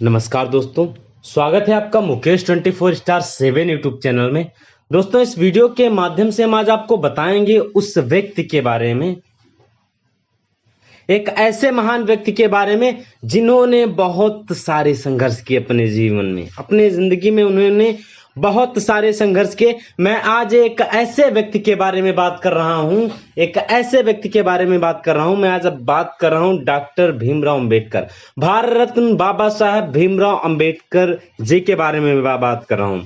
नमस्कार दोस्तों, स्वागत है आपका मुकेश 24/7 यूट्यूब चैनल में। दोस्तों, इस वीडियो के माध्यम से हम आज आपको बताएंगे उस व्यक्ति के बारे में, एक ऐसे महान व्यक्ति के बारे में जिन्होंने बहुत सारे संघर्ष किए अपने जीवन में, अपने जिंदगी में उन्होंने बहुत सारे संघर्ष किए। मैं आज एक ऐसे व्यक्ति के बारे में बात कर रहा हूं, मैं आज अब बात कर रहा हूं डॉक्टर भीमराव अंबेडकर, भारत रत्न बाबा साहब भीमराव अंबेडकर जी के बारे में मैं बात कर रहा हूं।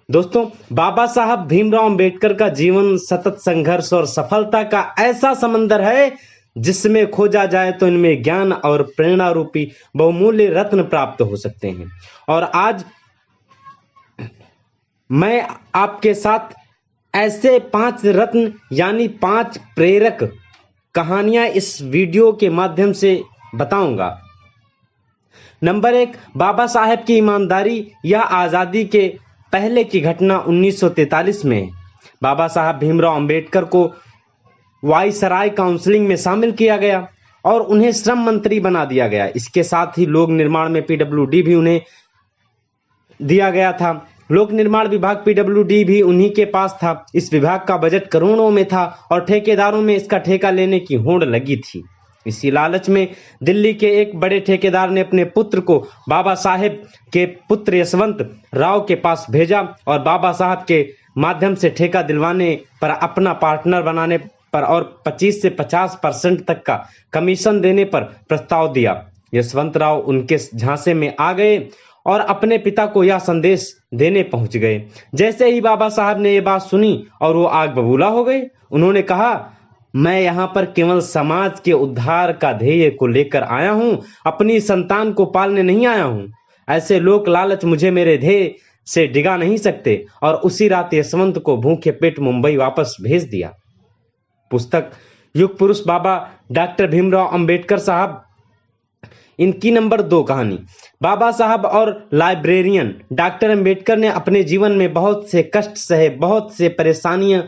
दोस्तों, बाबा साहब भीमराव अंबेडकर का जीवन सतत संघर्ष और सफलता का ऐसा समंदर है जिसमें खोजा जाए तो इनमें ज्ञान और प्रेरणा रूपी बहुमूल्य रत्न प्राप्त हो सकते हैं। और आज मैं आपके साथ ऐसे 5 रत्न यानी 5 प्रेरक कहानियां इस वीडियो के माध्यम से बताऊंगा। नंबर 1, बाबा साहेब की ईमानदारी। यह आजादी के पहले की घटना 1943 में है। बाबा साहब भीमराव अंबेडकर को वायसराय काउंसिलिंग में शामिल किया गया और उन्हें श्रम मंत्री बना दिया गया। इसके साथ ही लोक निर्माण में पीडब्ल्यूडी भी उन्हें दिया गया था। लोक निर्माण विभाग पीडब्ल्यूडी भी उन्हीं के पास था। इस विभाग का बजट करोड़ों में था और ठेकेदारों में इसका ठेका लेने की होड़ लगी थी। इसी लालच में दिल्ली के एक बड़े ठेकेदार ने अपने पुत्र को बाबा साहेब के पुत्र यशवंत राव के पास भेजा और बाबा साहब के माध्यम से ठेका दिलवाने पर, अपना पार्टनर बनाने पर और 25 से 50% तक का कमीशन देने पर प्रस्ताव दिया। यशवंत राव उनके झांसे में आ गए और अपने पिता को यह संदेश देने पहुंच गए। जैसे ही बाबा साहब ने यह बात सुनी और वो आग बबूला हो गए। उन्होंने कहा, मैं यहाँ पर केवल समाज के उद्धार का ध्येय को लेकर आया हूँ, अपनी संतान को पालने नहीं आया हूँ। ऐसे लोक लालच मुझे मेरे ध्येय से डिगा नहीं सकते। और उसी रात यशवंत को भूखे पेट मुंबई वापस भेज दिया। पुस्तक युग पुरुष बाबा डॉक्टर भीमराव अंबेडकर साहब, इनकी नंबर 2 कहानी। बाबा साहब और लाइब्रेरियन। डॉक्टर अंबेडकर ने अपने जीवन में बहुत से कष्ट सहे, बहुत से परेशानियां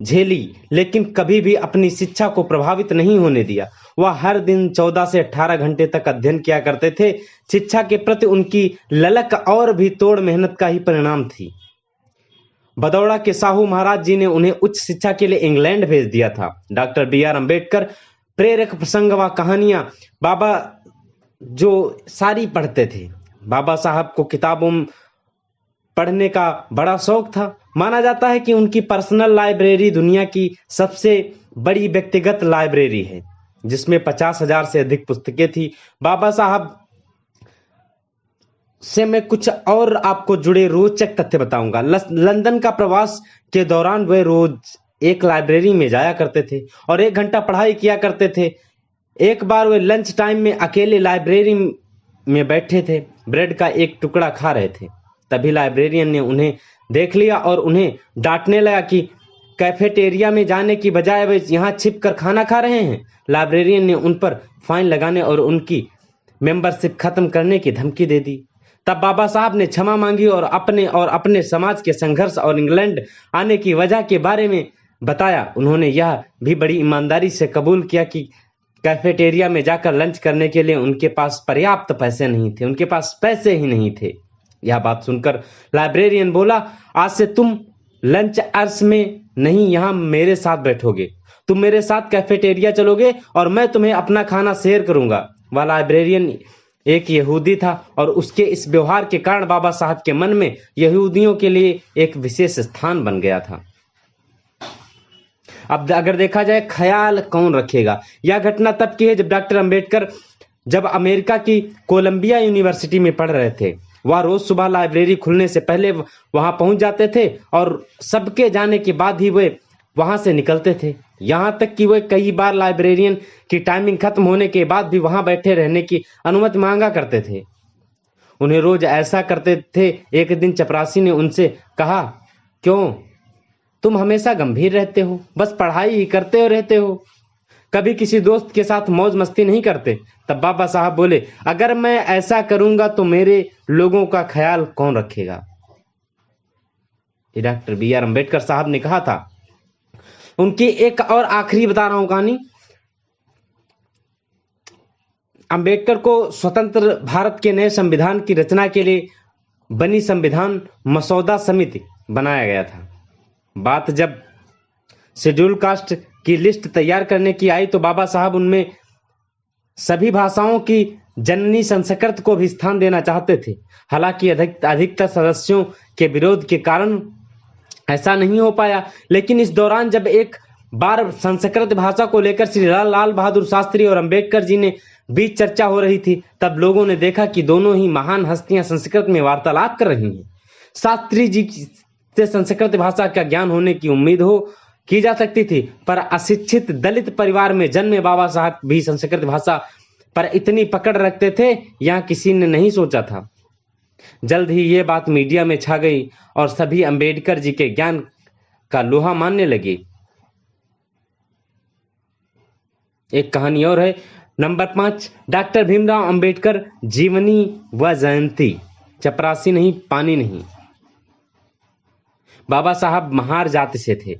झेली, लेकिन कभी भी अपनी शिक्षा को प्रभावित नहीं होने दिया। वह हर दिन 14 से 18 घंटे तक अध्ययन किया करते थे। शिक्षा के प्रति उनकी ललक और भी तोड़ मेहनत का ही परिणाम थी। बदौड़ा के साहू महाराज जी ने उन्हें उच्च शिक्षा के लिए इंग्लैंड भेज दिया था। Doctor B R. अंबेडकर। प्रेरक प्रसंग व कहानियां। बाबा जो सारी पढ़ते थे। बाबा साहब को किताबों पढ़ने का बड़ा शौक था। माना जाता है कि उनकी पर्सनल लाइब्रेरी दुनिया की सबसे बड़ी व्यक्तिगत लाइब्रेरी है, जिसमें 50,000 से अधिक पुस्तकें थी। बाबा साहब से मैं कुछ और आपको जुड़े रोचक तथ्य बताऊंगा। लंदन का प्रवास के दौरान वे रोज एक लाइब्रेरी में जाया करते थे और 1 घंटा पढ़ाई किया करते थे। एक बार वे लंच टाइम में अकेले लाइब्रेरी में बैठे थे, ब्रेड का एक टुकड़ा खा रहे थे। तभी लाइब्रेरियन ने उन्हें देख लिया और उन्हें डांटने लगा कि कैफेटेरिया में जाने की बजाय वे यहाँ छिप कर खाना खा रहे हैं। लाइब्रेरियन ने उन पर फाइन लगाने और उनकी मेंबरशिप खत्म करने की धमकी दे दी। तब बाबा साहब ने क्षमा मांगी और अपने समाज के संघर्ष और इंग्लैंड आने की वजह के बारे में बताया। उन्होंने यह भी बड़ी ईमानदारी से कबूल किया कि कैफेटेरिया में जाकर लंच करने के लिए उनके पास पर्याप्त पैसे नहीं थे, उनके पास पैसे ही नहीं थे। यह बात सुनकर लाइब्रेरियन बोला, आज से तुम लंच अर्स में नहीं, यहाँ मेरे साथ बैठोगे। तुम मेरे साथ कैफेटेरिया चलोगे और मैं तुम्हें अपना खाना शेयर करूंगा। वह लाइब्रेरियन एक यहूदी था और उसके इस व्यवहार के कारण बाबा साहब के मन में यहूदियों के लिए एक विशेष स्थान बन गया था। अब अगर देखा जाए, ख्याल कौन रखेगा। यह घटना तब की है जब डॉक्टर अंबेडकर जब अमेरिका की कोलंबिया यूनिवर्सिटी में पढ़ रहे थे। वह रोज सुबह लाइब्रेरी खुलने से पहले वहां पहुंच जाते थे और सबके जाने के बाद ही वे वहां से निकलते थे। यहां तक कि वे कई बार लाइब्रेरियन की टाइमिंग खत्म होने के बाद भी वहां बैठे रहने की अनुमति मांगा करते थे। उन्हें रोज ऐसा करते थे। एक दिन चपरासी ने उनसे कहा, क्यों तुम हमेशा गंभीर रहते हो, बस पढ़ाई ही करते हो रहते हो, कभी किसी दोस्त के साथ मौज मस्ती नहीं करते। तब बाबा साहब बोले, अगर मैं ऐसा करूंगा तो मेरे लोगों का ख्याल कौन रखेगा। ये डॉक्टर बी.आर. अंबेडकर साहब ने कहा था। उनकी एक और आखिरी बता रहा हूं कहानी। अंबेडकर को स्वतंत्र भारत के नए संविधान की रचना के लिए बनी संविधान मसौदा समिति बनाया गया था। बात जब शेड्यूल कास्ट की लिस्ट तैयार करने की आई तो बाबा साहब उनमें सभी भाषाओं की जननी संस्कृत को भी स्थान देना चाहते थे। हालांकि अधिकतर सदस्यों के विरोध के कारण ऐसा नहीं हो पाया, लेकिन इस दौरान जब एक बार संस्कृत भाषा को लेकर श्री लाल बहादुर शास्त्री और अंबेडकर जी ने बीच चर्चा हो रही थी, तब लोगों ने देखा कि दोनों ही महान हस्तियां संस्कृत में वार्तालाप कर रही हैं। शास्त्री जी से संस्कृत भाषा का ज्ञान होने की उम्मीद की जा सकती थी, पर अशिक्षित दलित परिवार में जन्मे बाबा साहब भी संस्कृत भाषा पर इतनी पकड़ रखते थे, यहां किसी ने नहीं सोचा था। जल्द ही ये बात मीडिया में छा गई और सभी अंबेडकर जी के ज्ञान का लोहा मानने लगे। एक कहानी और है। नंबर 5, डॉक्टर भीमराव अंबेडकर जीवनी व जयंती। चपरासी नहीं, पानी नहीं। बाबा साहब महार जाति से थे,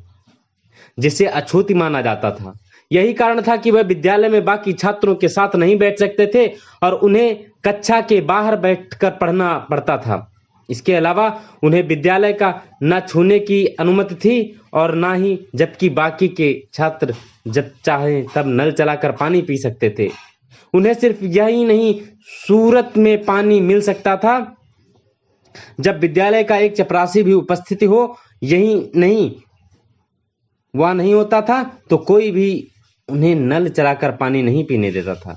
जिसे अछूत माना जाता था। यही कारण था कि वह विद्यालय में बाकी छात्रों के साथ नहीं बैठ सकते थे और उन्हें कक्षा के बाहर बैठकर पढ़ना पड़ता था। इसके अलावा उन्हें विद्यालय का न छूने की अनुमति थी और ना ही जबकि बाकी के छात्र जब चाहे तब नल चलाकर पानी पी सकते थे। उन्हें सिर्फ यही नहीं, सूरत में पानी मिल सकता था जब विद्यालय का एक चपरासी भी उपस्थित हो। यही नहीं, वह नहीं होता था तो कोई भी उन्हें नल चलाकर पानी नहीं पीने देता था।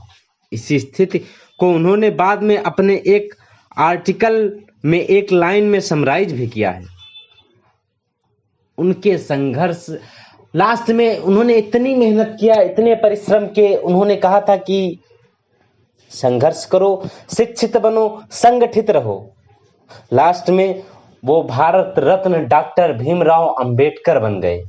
इसी स्थिति को उन्होंने बाद में अपने एक आर्टिकल में एक लाइन में समराइज भी किया है। उनके संघर्ष, लास्ट में उन्होंने इतनी मेहनत किया, इतने परिश्रम के, उन्होंने कहा था कि संघर्ष करो, शिक्षित बनो, संगठित रहो। लास्ट में वो भारत रत्न डॉक्टर भीमराव अंबेडकर बन गए,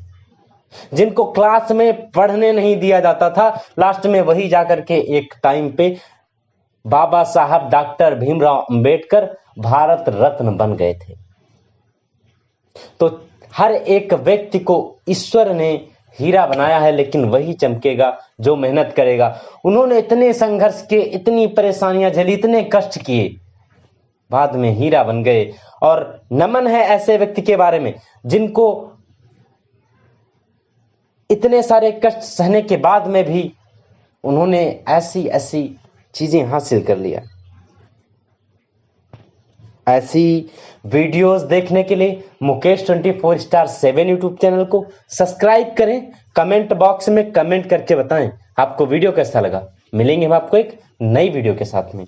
जिनको क्लास में पढ़ने नहीं दिया जाता था। लास्ट में वही जाकर के एक टाइम पे बाबा साहब डॉक्टर भीमराव अंबेडकर भारत रत्न बन गए थे। तो हर एक व्यक्ति को ईश्वर ने हीरा बनाया है, लेकिन वही चमकेगा जो मेहनत करेगा। उन्होंने इतने संघर्ष किए, इतनी परेशानियां झेली, इतने कष्ट किए, बाद में हीरा बन गए। और नमन है ऐसे व्यक्ति के बारे में जिनको इतने सारे कष्ट सहने के बाद में भी उन्होंने ऐसी ऐसी चीजें हासिल कर लिया। ऐसी वीडियोस देखने के लिए मुकेश 24/7 यूट्यूब चैनल को सब्सक्राइब करें। कमेंट बॉक्स में कमेंट करके बताएं आपको वीडियो कैसा लगा। मिलेंगे हम आपको एक नई वीडियो के साथ में।